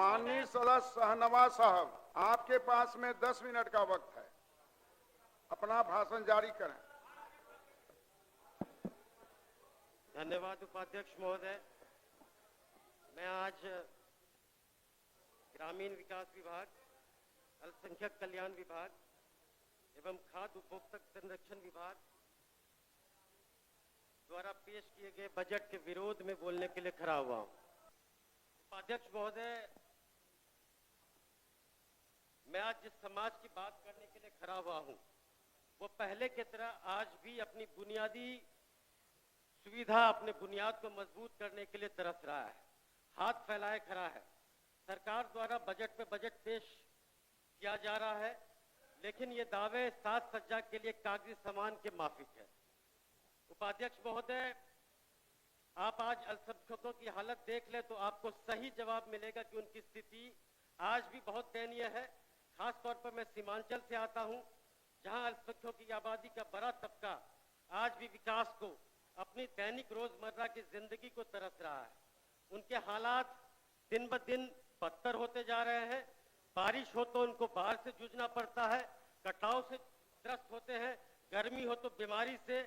माननीय सदस्य शाहनवाज साहब, आपके पास में 10 मिनट का वक्त है, अपना भाषण जारी करें। धन्यवाद उपाध्यक्ष महोदय। मैं आज ग्रामीण विकास विभाग, अल्पसंख्यक कल्याण विभाग एवं खाद्य उपभोक्ता संरक्षण विभाग द्वारा पेश किए गए बजट के विरोध में बोलने के लिए खड़ा हुआ हूं। उपाध्यक्ष महोदय, मैं आज जिस समाज की बात करने के लिए खड़ा हुआ हूं, वो पहले की तरह आज भी अपनी बुनियादी सुविधा, अपने बुनियाद को मजबूत करने के लिए तरस रहा है, हाथ फैलाए खड़ा है। सरकार द्वारा बजट पे बजट पेश किया जा रहा है, लेकिन ये दावे साज सज्जा के लिए कागजी सामान के माफिक है। उपाध्यक्ष महोदय, आप आज अल्पसंख्यकों की हालत देख ले तो आपको सही जवाब मिलेगा कि उनकी स्थिति आज भी बहुत दयनीय है। खास तौर पर मैं सीमांचल से आता हूं, जहां अल्पसंख्यकों की आबादी का बड़ा तबका आज भी विकास को, अपनी दैनिक रोजमर्रा की जिंदगी को तरस रहा है। उनके हालात दिन ब दिन बदतर होते जा रहे हैं। बारिश हो तो उनको बाढ़ से जूझना पड़ता है, कटाव से त्रस्त होते हैं, गर्मी हो तो बीमारी से,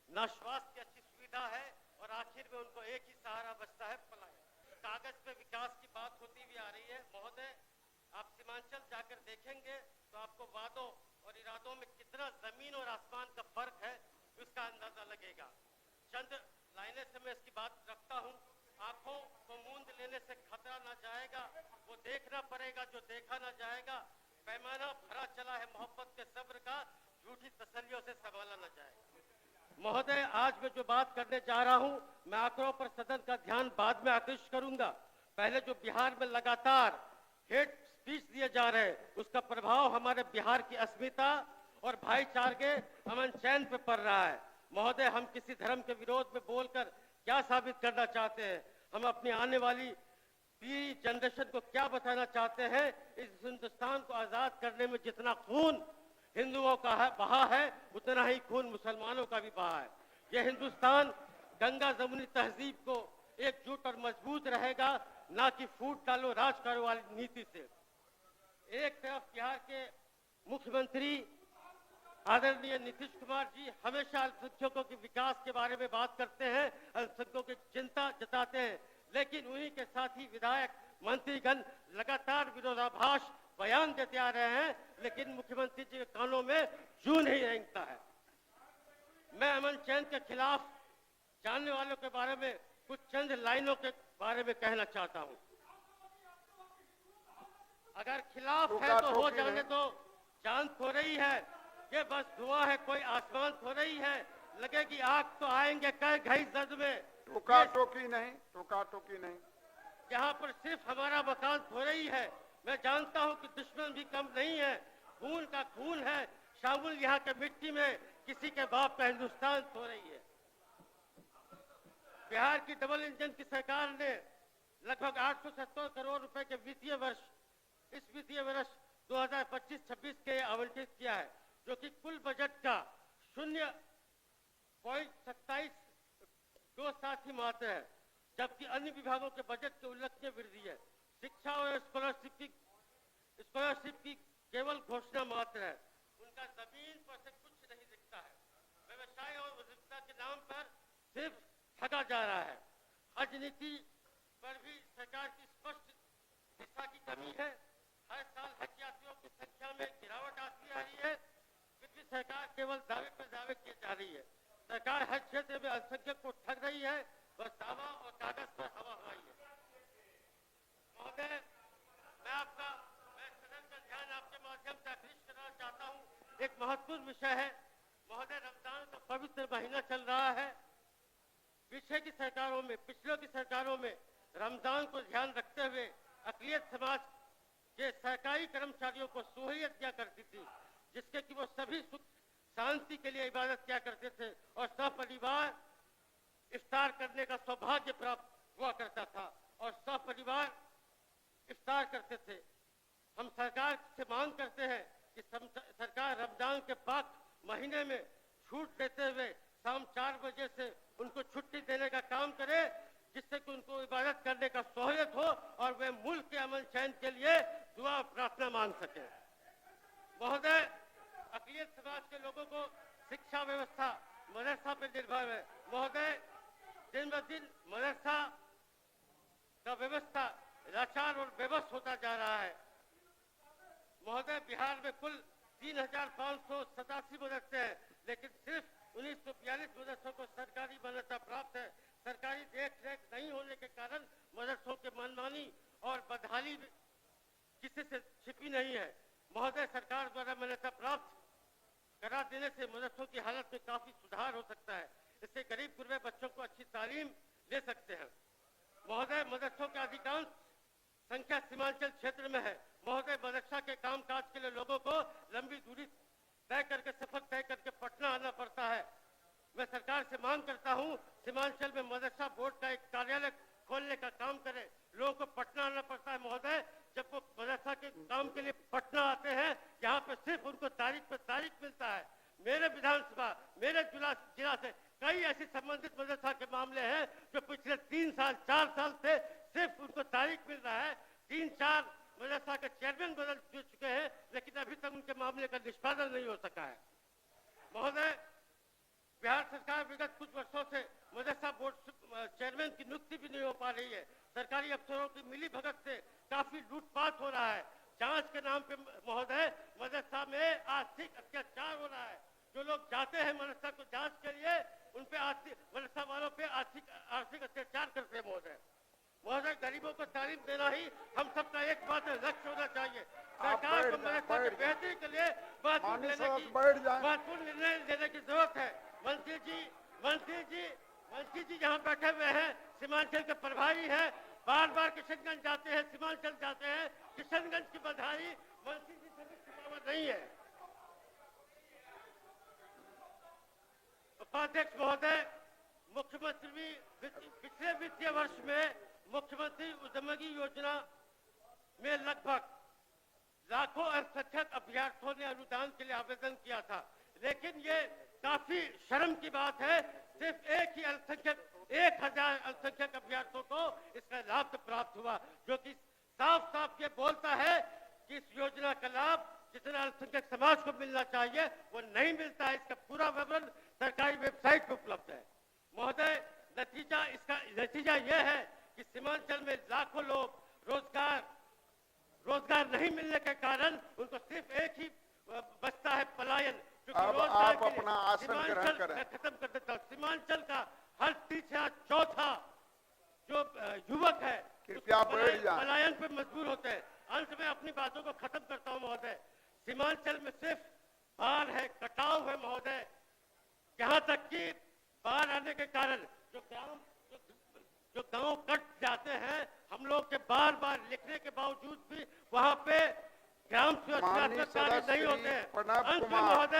ना स्वास्थ्य की अच्छी सुविधा है और आखिर में उनको एक ही सहारा बचता है, पलायन। कागज पे विकास की बात होती हुई आ रही है। महोदय, आप सीमांचल जाकर देखेंगे तो आपको वादों और इरादों में कितना जमीन और आसमान का फर्क है, उसका अंदाजा लगेगा। चंद लाइनें से मैं इसकी बात रखता हूं। आंखों को मूंद लेने से खतरा ना जाएगा, वो देखना पड़ेगा जो देखा ना जाएगा। पैमाना भरा चला है मोहब्बत के सब्र का, झूठी तसल्लियों से संभाला ना जाएगा। महोदय, आज मैं जो बात करने जा रहा हूं, मैं आंकड़ों पर सदन का ध्यान बाद में आकृष्ट करूंगा। पहले जो बिहार में लगातार हेट स्पीच दिए जा रहे हैं, उसका प्रभाव हमारे बिहार की अस्मिता और भाईचारे, अमन चैन पे पड़ रहा है। महोदय, हम किसी धर्म के विरोध में बोलकर क्या साबित करना चाहते हैं? हम अपनी आने वाली पीढ़ी जनरेशन को क्या बताना चाहते हैं? इस हिंदुस्तान को आजाद करने में जितना खून हिंदुओं का है, बहा है, उतना ही खून मुसलमानों का भी बहा है। यह हिंदुस्तान गंगा जमुनी तहजीब को एकजुट और मजबूत रहेगा, ना कि फूट डालो राज करो वाली नीति से। एक तरफ बिहार के मुख्यमंत्री आदरणीय नीतीश कुमार जी हमेशा अल्पसंख्यकों के विकास के बारे में बात करते हैं, अल्पसंख्यकों की चिंता जताते हैं, लेकिन उन्हीं के साथ ही विधायक मंत्रीगण लगातार विरोधाभास बयान देते आ रहे हैं, लेकिन मुख्यमंत्री जी के कानों में जूं नहीं रेंगता है। मैं अमन चैन के खिलाफ जानने वालों के बारे में कुछ चंद लाइनों के बारे में कहना चाहता हूं। अगर खिलाफ है तो हो जाने दो, जान थो रही है, ये बस धुआं है, कोई आसमान थो रही है, लगेगी आग तो आएंगे कई घई जद में। टोका टोकी नहीं, टोका टोकी नहीं। यहाँ पर सिर्फ हमारा वकालत हो रही है। मैं जानता हूँ कि दुश्मन भी कम नहीं है, खून का खून है शामिल यहाँ के मिट्टी में, किसी के बाप का हिंदुस्तान हो रही है। बिहार की डबल इंजन की सरकार ने लगभग 870 करोड़ रुपए के वित्तीय वर्ष, इस वित्तीय वर्ष 2025-26 के आवंटित किया है, जो कि कुल बजट का 0.2727 मात्र है, जबकि अन्य विभागों के बजट के उल्लेखनीय वृद्धि है। शिक्षा और स्कॉलरशिप की केवल घोषणा मात्र है, उनका जमीन पर से कुछ नहीं दिखता है। व्यवसाय और उद्यमिता के नाम पर सिर्फ ठगा जा रहा है। हज नीति पर भी सरकार की स्पष्ट दिशा की कमी है। हर साल हज यात्रियों की संख्या में गिरावट आती आ रही है, फिर भी सरकार केवल दावे पर दावे किए जा रही है। सरकार हज क्षेत्र में अल्पसंख्यक को ठग रही है, बस दावा और कागज पर हवा हवाई है। महोदय, मैं सदन का ध्यान आपके माध्यम से आकृष्ट करना चाहता हूँ। एक महत्वपूर्ण विषय है महोदय, रमजान का पवित्र महीना चल रहा है। पिछले की सरकारों में रमजान को ध्यान रखते हुए अक़लियत समाज के सरकारी कर्मचारियों को सहूलियत दिया करती थी, जिसके कि वो सभी सुख शांति के लिए इबादत किया करते थे और सपरिवार इफ्तार करने का सौभाग्य प्राप्त हुआ करता था और सपरिवार इफ्तार करते थे। हम सरकार से मांग करते हैं कि सरकार रमजान के पाक महीने में छूट देते हुए शाम 4 बजे से उनको छुट्टी देने का काम करे, जिससे कि उनको इबादत करने का सहूलियत हो और वे मुल्क के अमन चैन के लिए दुआ और प्रार्थना मांग सके। महोदय, अक़लियत समाज के लोगों को शिक्षा व्यवस्था मदरसा पर निर्भर है। महोदय, दिन ब दिन मदरसा का व्यवस्था लाचार और बेबस होता जा रहा है। महोदय, बिहार में कुल 3,587 मदरसे हैं, लेकिन सिर्फ 1942 मदरसों को सरकारी मान्यता प्राप्त है। सरकारी देख रेख नहीं होने के कारण मदरसों के मनमानी और बदहाली किसी से छिपी नहीं है। महोदय, सरकार द्वारा मान्यता प्राप्त करा देने से मदरसों की हालत में काफी सुधार हो सकता है। इससे गरीब गुरबे बच्चों को अच्छी तालीम ले सकते हैं। महोदय, मदरसों के अधिकांश संख्या सीमांचल क्षेत्र में है। महोदय, मदरसा के कामकाज के लिए लोगों को लंबी दूरी सफर तय करके पटना आना पड़ता है। मैं सरकार से मांग करता हूं, सीमांचल में मदरसा बोर्ड का एक कार्यालय खोलने का काम करे। लोगों को पटना आना पड़ता है। महोदय, जब वो मदरसा के काम के लिए पटना आते हैं, यहाँ पे सिर्फ उनको तारीख पे तारीख मिलता है। मेरे विधानसभा, मेरे जिला से कई ऐसे संबंधित मदरसा के मामले हैं जो पिछले 3 साल 4 साल से सिर्फ उनको तारीख मिल रहा है। 3-4 मदरसा के चेयरमैन बदल चुके हैं, लेकिन अभी तक उनके मामले का निष्पादन नहीं हो सका है। महोदय, बिहार सरकार विगत कुछ वर्षों से मदरसा बोर्ड चेयरमैन की नियुक्ति भी नहीं हो पा रही है। सरकारी अफसरों की मिली भगत से काफी लूटपाट हो रहा है। जांच के नाम पे महोदय मदरसा में आर्थिक अत्याचार हो रहा है। जो लोग जाते हैं मदरसा को जांच के लिए, उन पे मदरसा वालों पे आर्थिक अत्याचार करते हैं। महोदय, गरीबों को तालीम देना ही हम सबका एकमात्र लक्ष्य होना चाहिए। सरकार को मदरसा की बेहतरी के लिए महत्वपूर्ण निर्णय लेने की जरूरत है। मंत्री जी जहाँ बैठे हुए हैं, सीमांचल के प्रभारी हैं, बार बार किशनगंज जाते हैं, सीमांचल जाते हैं। किशनगंज की बधाई मंत्री जी से भी छिपावट नहीं है। उपाध्यक्ष महोदय, मुख्यमंत्री पिछले वित्तीय वर्ष में मुख्यमंत्री उद्यमी योजना में लगभग लाखों अल्पसंख्यक अभ्यर्थियों ने अनुदान के लिए आवेदन किया था, लेकिन ये काफी शर्म की बात है, सिर्फ 1,000 अल्पसंख्यक अभ्यर्थियों को इसका लाभ प्राप्त हुआ, जो कि साफ साफ ये बोलता है कि इस योजना का लाभ जितना अल्पसंख्यक समाज को मिलना चाहिए वो नहीं मिलता है। इसका पूरा विवरण सरकारी वेबसाइट पर उपलब्ध है। महोदय, नतीजा यह है कि सीमांचल में लाखों लोग रोजगार नहीं मिलने के कारण उनको सिर्फ एक ही बचता है, पलायन। अब आप अपना आसन ग्रहण करें। खत्म कर देता हूँ। सीमांचल का हर तीसरा चौथा जो युवक है कृपया बैठ जाएं। पलायन पे मजबूर होते हैं। अंत में अपनी बातों को खत्म करता हूँ महोदय। सीमांचल में सिर्फ बाढ़ है, कटाव है महोदय। यहाँ तक कि बाढ़ आने के कारण जो गांव कट जाते हैं, हम लोग के बार बार लिखने के बावजूद भी वहाँ पे ग्राम सुरक्षा कार्य नहीं होते हैं। अंत में महोदय